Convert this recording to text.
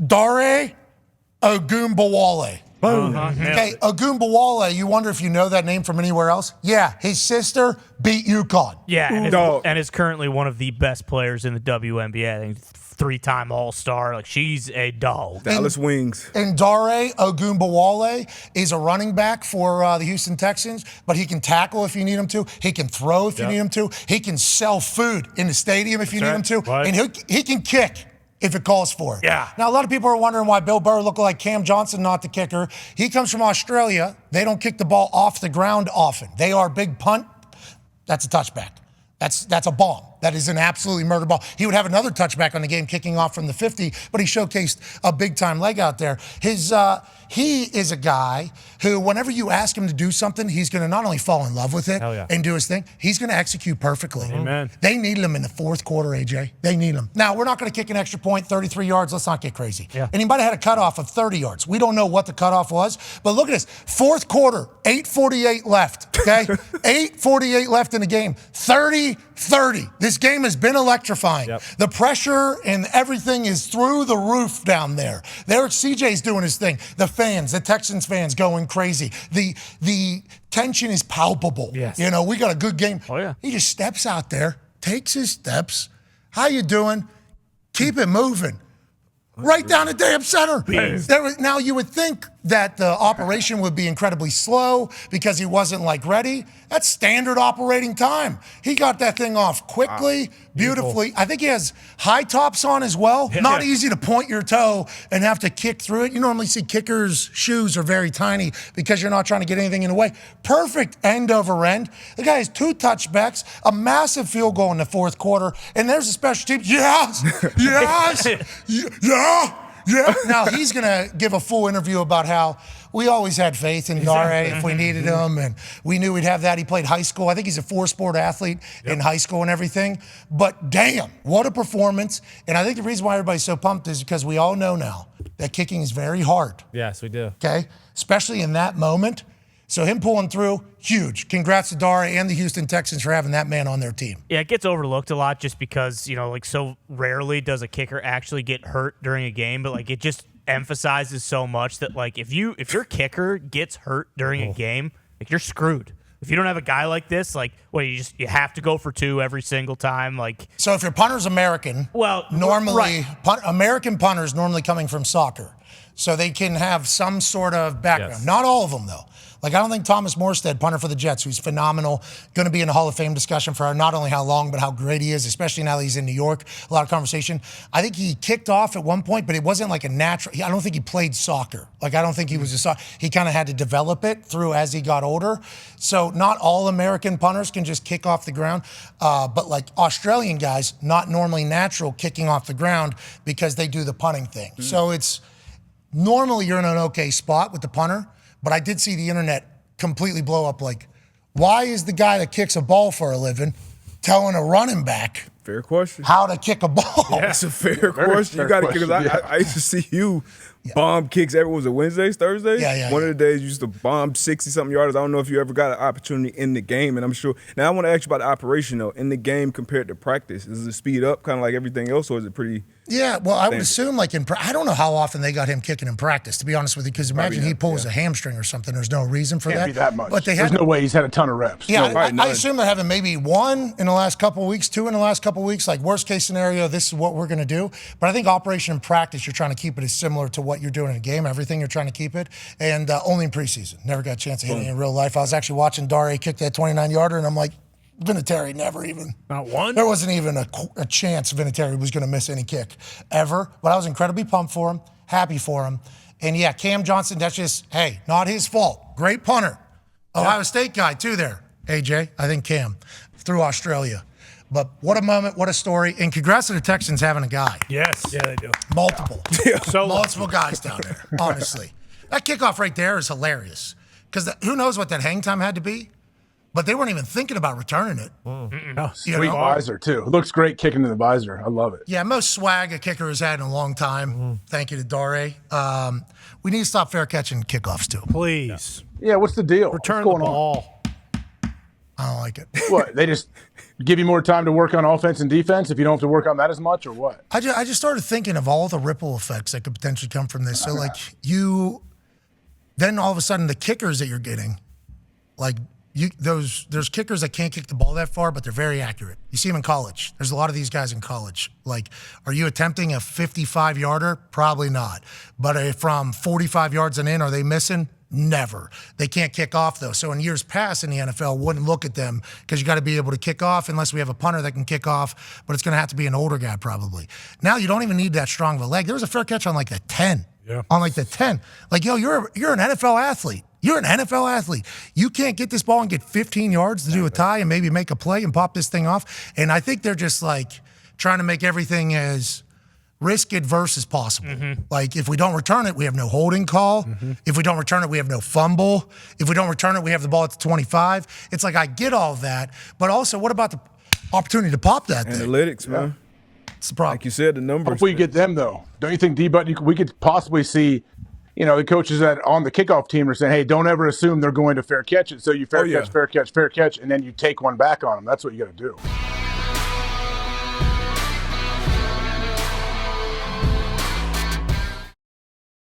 Dahn Ogunbowale. Okay, Ogunbowale, you wonder if you know that name from anywhere else? Yeah, his sister beat UConn. Yeah, and is currently one of the best players in the WNBA. I think 3-time All-Star. Like, she's a dog. Dallas Wings. And Dahn Ogunbowale is a running back for the Houston Texans, but he can tackle if you need him to. He can throw if you need him to. He can sell food in the stadium if you need him to. Right. And he can kick if it calls for it. Yeah. Now, a lot of people are wondering why Bill Burr looked like Cam Johnson, not the kicker. He comes from Australia. They don't kick the ball off the ground often. They are big punt. That's a touchback. That's a bomb. That is an absolutely murder ball. He would have another touchback on the game kicking off from the 50, but he showcased a big-time leg out there. He is a guy who, whenever you ask him to do something, he's going to not only fall in love with it and do his thing, he's going to execute perfectly. Amen. They needed him in the fourth quarter, AJ. They need him. Now, we're not going to kick an extra point, 33 yards. Let's not get crazy. Yeah. And he might have had a cutoff of 30 yards. We don't know what the cutoff was, but look at this. Fourth quarter, 8:48 left, okay? 8:48 left in the game. 30-30. This game has been electrifying. Yep. The pressure and everything is through the roof down there. CJ's doing his thing. The fans, the Texans fans going crazy. The tension is palpable. Yes. You know, we got a good game. Oh, yeah. He just steps out there, takes his steps. How you doing? Keep it moving. Right down the damn center. Now, you would think that the operation would be incredibly slow because he wasn't, ready. That's standard operating time. He got that thing off quickly, beautifully. I think he has high tops on as well. Not easy to point your toe and have to kick through it. You normally see kickers' shoes are very tiny because you're not trying to get anything in the way. Perfect end over end. The guy has 2 touchbacks, a massive field goal in the fourth quarter, and there's a special team. Yes! Yeah. Now, he's going to give a full interview about how we always had faith in Dahn if we needed him, and we knew we'd have that. He played high school. I think he's a 4-sport athlete in high school and everything. But damn, what a performance. And I think the reason why everybody's so pumped is because we all know now that kicking is very hard. Yes, we do. Okay? Especially in that moment. So him pulling through, huge. Congrats to Dahn and the Houston Texans for having that man on their team. Yeah, it gets overlooked a lot just because, so rarely does a kicker actually get hurt during a game, but it just emphasizes so much that if your kicker gets hurt during a game, you're screwed. If you don't have a guy like this, you have to go for 2 every single time. So if your punter's American, normally American punters normally coming from soccer, so they can have some sort of background. Yes. Not all of them though. I don't think Thomas Morstead, punter for the Jets, who's phenomenal, going to be in the Hall of Fame discussion for not only how long, but how great he is, especially now that he's in New York. A lot of conversation. I think he kicked off at one point, but it wasn't a natural. I don't think he played soccer. I don't think he was he kind of had to develop it through as he got older. So not all American punters can just kick off the ground. But Australian guys, not normally natural kicking off the ground because they do the punting thing. So it's normally you're in an okay spot with the punter. But I did see the internet completely blow up. Why is the guy that kicks a ball for a living telling a running back Fair question. how to kick a ball? Yeah, that's a fair question. You got to because I used to see you bomb kicks every was it Wednesdays, Thursdays? One of the days you used to bomb 60-something yarders. I don't know if you ever got an opportunity in the game, and I'm sure. Now I want to ask you about the operation though. In the game compared to practice, does it speed up kind of like everything else, or is it pretty? Yeah, well, I would assume I don't know how often they got him kicking in practice, to be honest with you, because imagine he pulls a hamstring or something. There's no reason for Can't that. be that much. But There's no way he's had a ton of reps. Yeah, No. I assume they're having maybe 1 in the last couple of weeks, 2 in the last couple of weeks. Worst case scenario, this is what we're going to do. But I think operation in practice, you're trying to keep it as similar to what you're doing in a game. Everything you're trying to keep it, and only in preseason. Never got a chance to hit it in real life. I was actually watching Dahn kick that 29-yarder, and I'm like, Vinatieri never even. Not one? There wasn't even a chance Vinatieri was going to miss any kick ever. But I was incredibly pumped for him, happy for him. And yeah, Cam Johnson, that's just, not his fault. Great punter. Ohio State guy too there, AJ. I think Cam through Australia. But what a moment, what a story. And congrats to the Texans having a guy. Yes. Yeah, they do. Multiple. So Multiple guys down there, honestly. That kickoff right there is hilarious. Because who knows what that hang time had to be? But they weren't even thinking about returning it. No, sweet visor, too. It looks great kicking in the visor. I love it. Yeah, most swag a kicker has had in a long time. Thank you to Dahn. We need to stop fair catching kickoffs, too. please Yeah, what's the deal? return what's the going on? ball. I don't like it. What, they just give you more time to work on offense and defense if you don't have to work on that as much, or what? I just started thinking of all the ripple effects that could potentially come from this. So, like, then all of a sudden the kickers that you're getting, like, there's kickers that can't kick the ball that far, but they're very accurate. You see them in college. There's a lot of these guys in college. Like, are you attempting a 55-yarder? Probably not. But from 45 yards and in, are they missing? Never. They can't kick off, though. So in years past in the NFL, wouldn't look at them because you got to be able to kick off unless we have a punter that can kick off, but it's going to have to be an older guy probably. Now you don't even need that strong of a leg. There was a fair catch on like the 10. Yeah. On like the 10. Like, yo, you're an NFL athlete. You're an NFL athlete. You can't get this ball and get 15 yards to do a tie and maybe make a play and pop this thing off. And I think they're just like trying to make everything as risk adverse as possible. Mm-hmm. Like, if we don't return it, we have no holding call. Mm-hmm. If we don't return it, we have no fumble. If we don't return it, we have the ball at the 25. It's like, I get all of that, but also, what about the opportunity to pop that thing? Analytics, man. It's the problem. Like you said, the numbers. Hopefully you get them, though. Don't you think, D-Button, we could possibly see, the coaches that on the kickoff team are saying, hey, don't ever assume they're going to fair catch it. So you fair catch, and then you take one back on them. That's what you got to do.